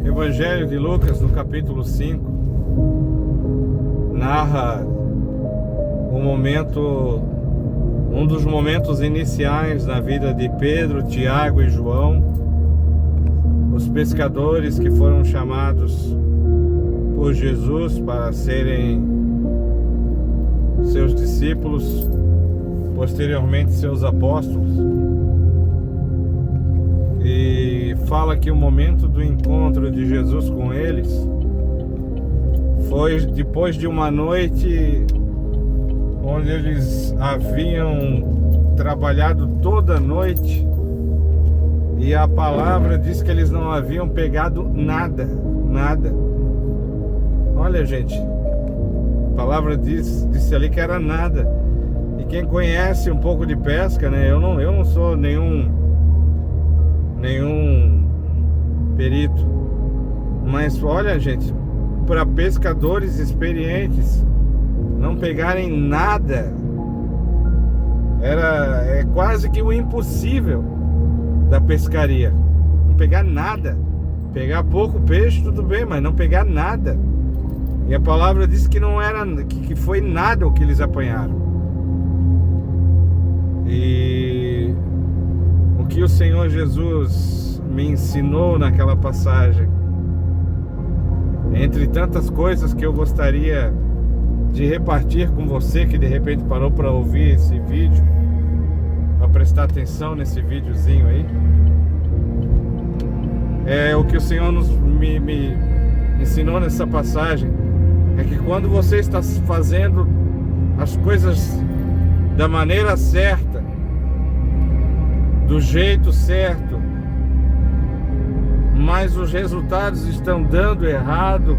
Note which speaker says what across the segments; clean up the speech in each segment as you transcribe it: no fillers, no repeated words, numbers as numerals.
Speaker 1: Evangelho de Lucas, no capítulo 5, narra um dos momentos iniciais na vida de Pedro, Tiago e João, os pescadores que foram chamados por Jesus para serem seus discípulos, posteriormente seus apóstolos. E fala que o momento do encontro de Jesus com eles foi depois de uma noite onde eles haviam trabalhado toda a noite, e a palavra diz que eles não haviam pegado nada. Olha, gente, a palavra disse ali que era nada. E quem conhece um pouco de pesca, né? Eu não sou nenhum perito, mas olha, gente, para pescadores experientes não pegarem nada é quase que o impossível da pescaria. Não pegar nada. Pegar pouco peixe, tudo bem, mas não pegar nada. E a palavra diz que não era, que foi nada o que eles apanharam. E o que o Senhor Jesus me ensinou naquela passagem, entre tantas coisas que eu gostaria de repartir com você que de repente parou para ouvir esse vídeo, para prestar atenção nesse videozinho aí, o que o Senhor me ensinou nessa passagem é que quando você está fazendo as coisas da maneira certa, do jeito certo, mas os resultados estão dando errado,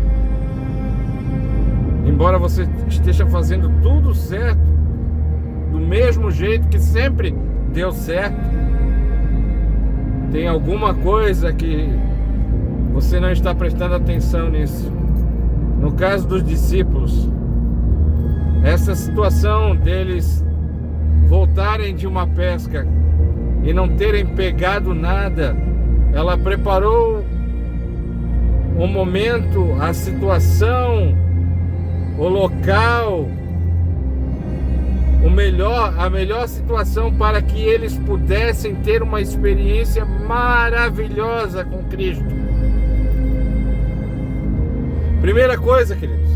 Speaker 1: embora você esteja fazendo tudo certo, do mesmo jeito que sempre deu certo, tem alguma coisa que você não está prestando atenção nisso. No caso dos discípulos, essa situação deles voltarem de uma pesca e não terem pegado nada, ela preparou o momento, a situação, o local, a melhor situação para que eles pudessem ter uma experiência maravilhosa com Cristo. Primeira coisa, queridos,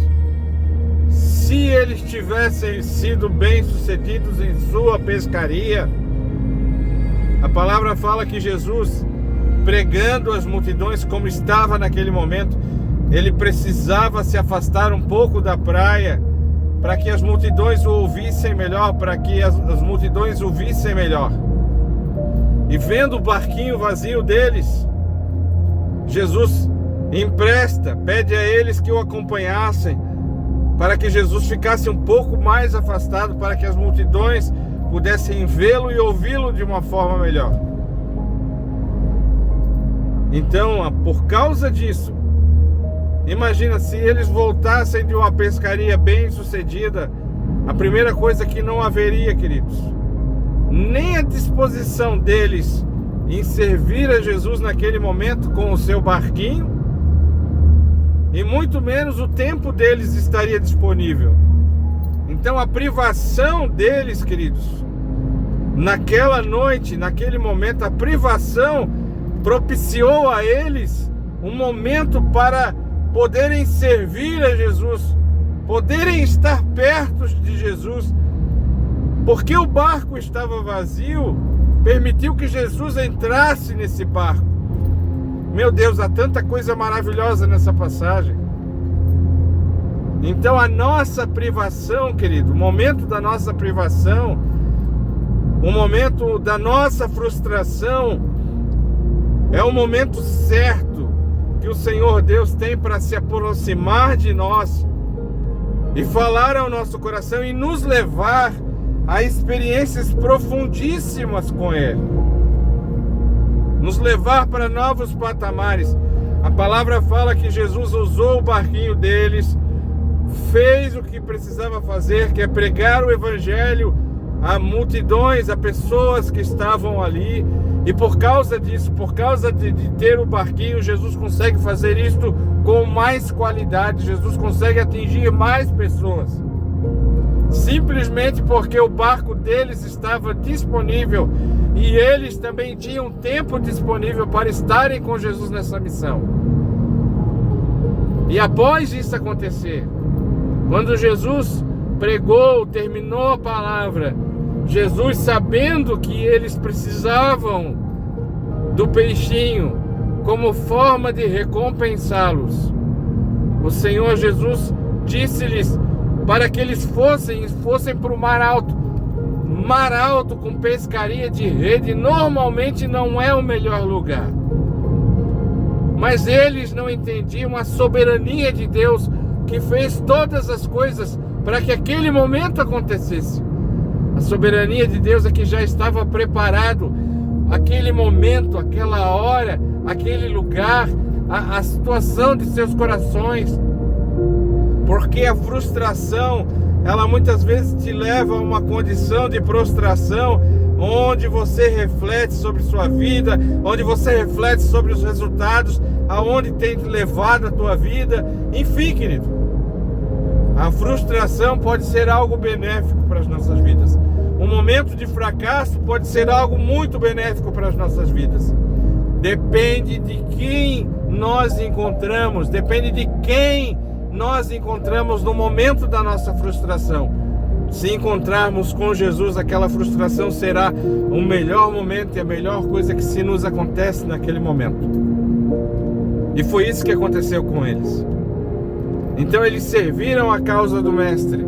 Speaker 1: se eles tivessem sido bem-sucedidos em sua pescaria, a palavra fala que Jesus, pregando as multidões como estava naquele momento, ele precisava se afastar um pouco da praia para que as multidões o ouvissem melhor, para que as multidões o vissem melhor. E vendo o barquinho vazio deles, Jesus pede a eles que o acompanhassem, para que Jesus ficasse um pouco mais afastado, para que as multidões pudessem vê-lo e ouvi-lo de uma forma melhor. Então, por causa disso, imagina se eles voltassem de uma pescaria bem sucedida, a primeira coisa que não haveria, queridos, nem a disposição deles em servir a Jesus naquele momento com o seu barquinho, e muito menos o tempo deles estaria disponível. Então a privação deles, queridos, naquela noite, naquele momento, a privação propiciou a eles um momento para poderem servir a Jesus, poderem estar perto de Jesus, porque o barco estava vazio, permitiu que Jesus entrasse nesse barco. Meu Deus, há tanta coisa maravilhosa nessa passagem. Então a nossa privação, querido, o momento da nossa privação, o momento da nossa frustração, é o momento certo que o Senhor Deus tem para se aproximar de nós e falar ao nosso coração e nos levar a experiências profundíssimas com Ele, nos levar para novos patamares. A palavra fala que Jesus usou o barquinho deles, fez o que precisava fazer, que é pregar o Evangelho a multidões, a pessoas que estavam ali. E por causa disso, por causa de ter o barquinho, Jesus consegue fazer isto com mais qualidade. Jesus consegue atingir mais pessoas. Simplesmente porque o barco deles estava disponível e eles também tinham tempo disponível para estarem com Jesus nessa missão. E após isso acontecer, quando Jesus pregou, terminou a palavra, Jesus, sabendo que eles precisavam do peixinho como forma de recompensá-los, o Senhor Jesus disse-lhes para que eles fossem para o mar alto. Mar alto com pescaria de rede normalmente não é o melhor lugar. Mas eles não entendiam a soberania de Deus, que fez todas as coisas para que aquele momento acontecesse. A soberania de Deus é que já estava preparado aquele momento, aquela hora, aquele lugar, a situação de seus corações. Porque a frustração, ela muitas vezes te leva a uma condição de prostração, onde você reflete sobre sua vida, onde você reflete sobre os resultados, aonde tem levado a tua vida. Enfim, querido, a frustração pode ser algo benéfico para as nossas vidas. Um momento de fracasso pode ser algo muito benéfico para as nossas vidas. Depende de quem nós encontramos, depende de quem nós encontramos no momento da nossa frustração. Se encontrarmos com Jesus, aquela frustração será o melhor momento e a melhor coisa que se nos acontece naquele momento. E foi isso que aconteceu com eles. Então eles serviram a causa do Mestre.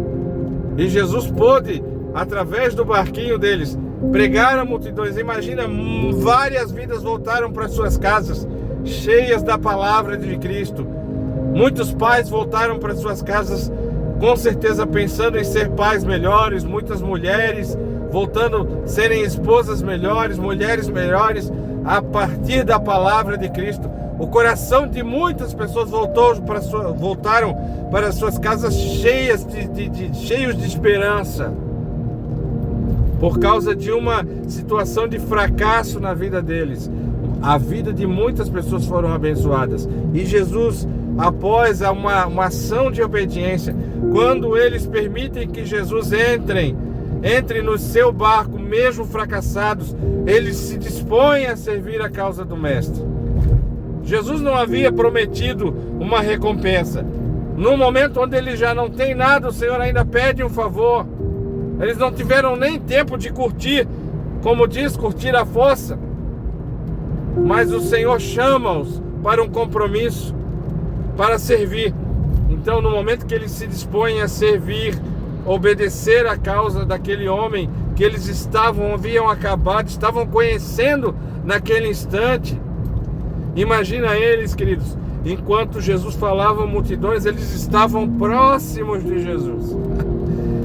Speaker 1: E Jesus pôde, através do barquinho deles, pregar a multidões. Imagina, várias vidas voltaram para suas casas, cheias da palavra de Cristo. Muitos pais voltaram para suas casas, com certeza pensando em ser pais melhores. Muitas mulheres voltando a serem esposas melhores, mulheres melhores, a partir da palavra de Cristo. O coração de muitas pessoas voltaram para suas casas cheios de esperança, por causa de uma situação de fracasso na vida deles. A vida de muitas pessoas foram abençoadas. E Jesus, após uma ação de obediência, quando eles permitem que Jesus entre no seu barco, mesmo fracassados, eles se dispõem a servir a causa do Mestre. Jesus não havia prometido uma recompensa. No momento onde ele já não tem nada, o Senhor ainda pede um favor. Eles não tiveram nem tempo de curtir, como diz, curtir a fossa. Mas o Senhor chama-os para um compromisso, para servir. Então, no momento que eles se dispõem a servir, obedecer a causa daquele homem que eles haviam acabado, estavam conhecendo naquele instante. Imagina eles, queridos, enquanto Jesus falava a multidões, eles estavam próximos de Jesus.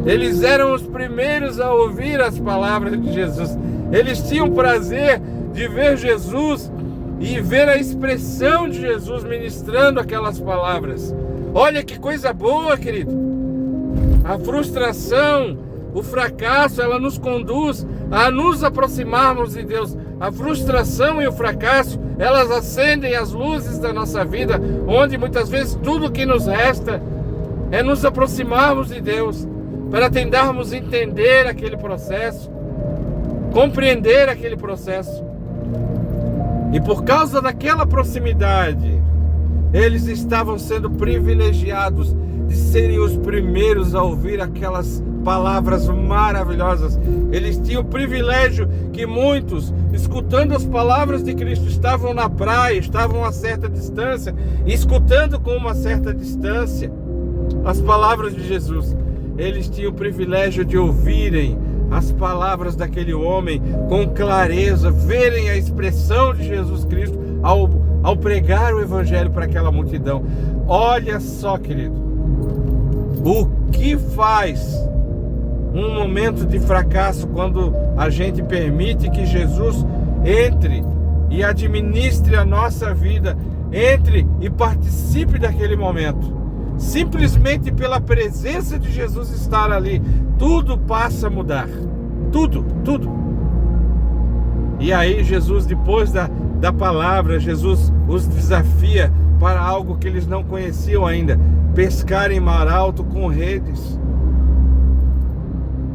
Speaker 1: Eles eram os primeiros a ouvir as palavras de Jesus. Eles tinham prazer de ver Jesus e ver a expressão de Jesus ministrando aquelas palavras. Olha que coisa boa, querido. A frustração, o fracasso, ela nos conduz a nos aproximarmos de Deus. A frustração e o fracasso, elas acendem as luzes da nossa vida, onde muitas vezes tudo que nos resta é nos aproximarmos de Deus, para tentarmos entender aquele processo, compreender aquele processo. E por causa daquela proximidade, eles estavam sendo privilegiados de serem os primeiros a ouvir aquelas palavras maravilhosas. Eles tinham o privilégio que muitos, escutando as palavras de Cristo, estavam na praia, estavam a certa distância, escutando com uma certa distância as palavras de Jesus. Eles tinham o privilégio de ouvirem as palavras daquele homem com clareza, verem a expressão de Jesus Cristo ao pregar o Evangelho para aquela multidão. Olha só, querido, o que faz um momento de fracasso quando a gente permite que Jesus entre e administre a nossa vida, entre e participe daquele momento. Simplesmente pela presença de Jesus estar ali, tudo passa a mudar. tudo. E aí Jesus, depois da palavra, Jesus os desafia para algo que eles não conheciam ainda: pescar em mar alto com redes.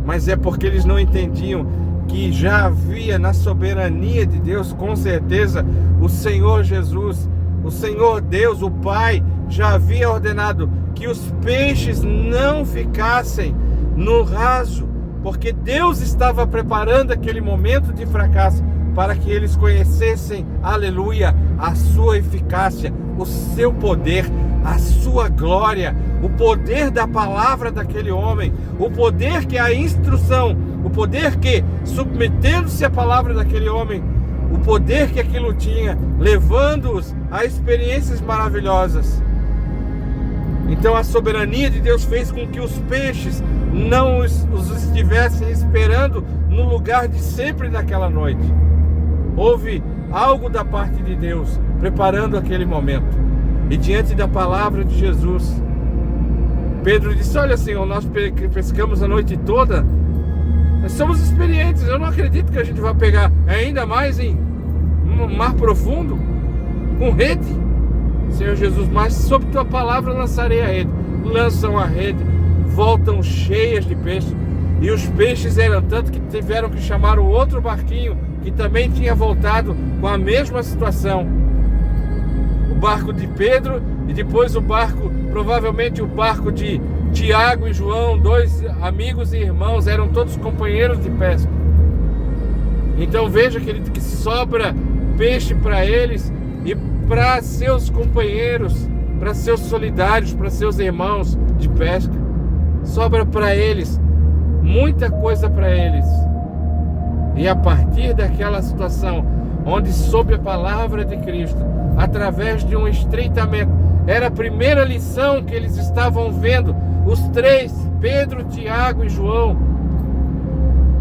Speaker 1: Mas é porque eles não entendiam que já havia na soberania de Deus, com certeza, o Senhor Jesus, o Senhor Deus, o Pai, já havia ordenado que os peixes não ficassem no raso, porque Deus estava preparando aquele momento de fracasso para que eles conhecessem, aleluia, a sua eficácia, o seu poder, a sua glória, o poder da palavra daquele homem, o poder que a instrução, o poder que, submetendo-se à palavra daquele homem, o poder que aquilo tinha, levando-os a experiências maravilhosas. Então a soberania de Deus fez com que os peixes não os estivessem esperando no lugar de sempre naquela noite. Houve algo da parte de Deus preparando aquele momento. E diante da palavra de Jesus, Pedro disse: olha, Senhor, nós pescamos a noite toda, nós somos experientes, eu não acredito que a gente vai pegar ainda mais em um mar profundo, com rede. Senhor Jesus, mas sob tua palavra lançarei a rede. Lançam a rede, voltam cheias de peixe, e os peixes eram tanto que tiveram que chamar o outro barquinho que também tinha voltado com a mesma situação. O barco de Pedro e depois o barco, provavelmente o barco de Tiago e João, dois amigos e irmãos, eram todos companheiros de pesca. Então veja, querido, que sobra peixe para eles e para seus companheiros, para seus solidários, para seus irmãos de pesca. Sobra para eles muita coisa para eles. E a partir daquela situação, onde sob a palavra de Cristo, através de um estreitamento, era a primeira lição que eles estavam vendo, os três, Pedro, Tiago e João.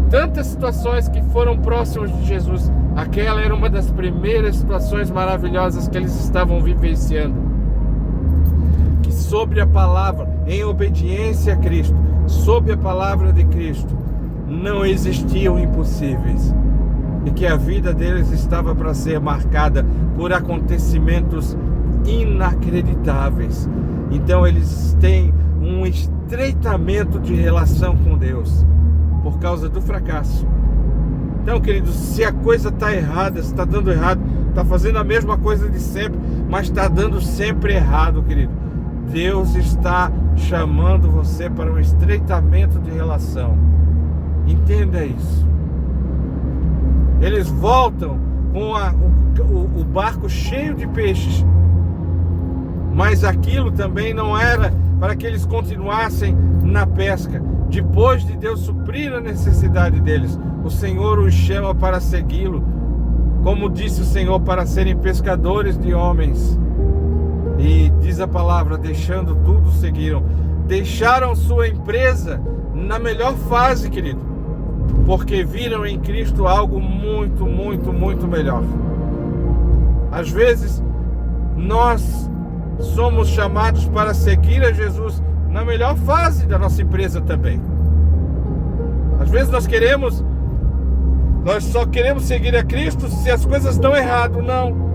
Speaker 1: Tantas situações que foram próximas de Jesus, aquela era uma das primeiras situações maravilhosas que eles estavam vivenciando. Que sobre a palavra, em obediência a Cristo, sob a palavra de Cristo, não existiam impossíveis, e que a vida deles estava para ser marcada por acontecimentos inacreditáveis. Então eles têm um estreitamento de relação com Deus por causa do fracasso. Então, queridos, se a coisa está errada, se está dando errado, está fazendo a mesma coisa de sempre, mas está dando sempre errado, querido, Deus está chamando você para um estreitamento de relação. Entenda isso. Eles voltam com o barco cheio de peixes, mas aquilo também não era para que eles continuassem na pesca. Depois de Deus suprir a necessidade deles, o Senhor os chama para segui-lo, como disse o Senhor, para serem pescadores de homens. E diz a palavra, deixando tudo, seguiram. Deixaram sua empresa na melhor fase, querido, porque viram em Cristo algo muito, muito, muito melhor. Às vezes, nós somos chamados para seguir a Jesus na melhor fase da nossa empresa também. Às vezes nós só queremos seguir a Cristo se as coisas estão errado, não.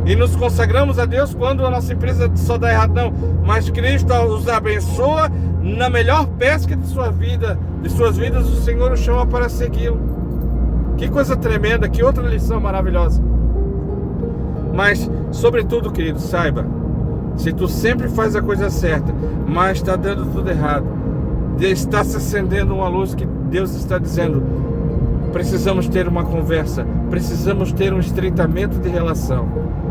Speaker 1: E nos consagramos a Deus quando a nossa empresa só dá errado, não. Mas Cristo os abençoa na melhor pesca de sua vida, de suas vidas, o Senhor os chama para segui-lo. Que coisa tremenda, que outra lição maravilhosa. Mas, sobretudo, querido, saiba, se tu sempre faz a coisa certa, mas está dando tudo errado, está se acendendo uma luz que Deus está dizendo: precisamos ter uma conversa, precisamos ter um estreitamento de relação.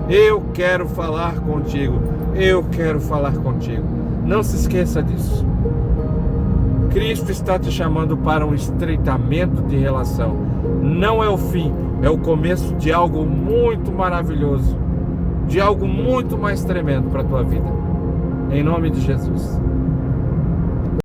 Speaker 1: Eu quero falar contigo, eu quero falar contigo. Não se esqueça disso. Cristo está te chamando para um estreitamento de relação. Não é o fim, é o começo de algo muito maravilhoso, de algo muito mais tremendo para a tua vida. Em nome de Jesus.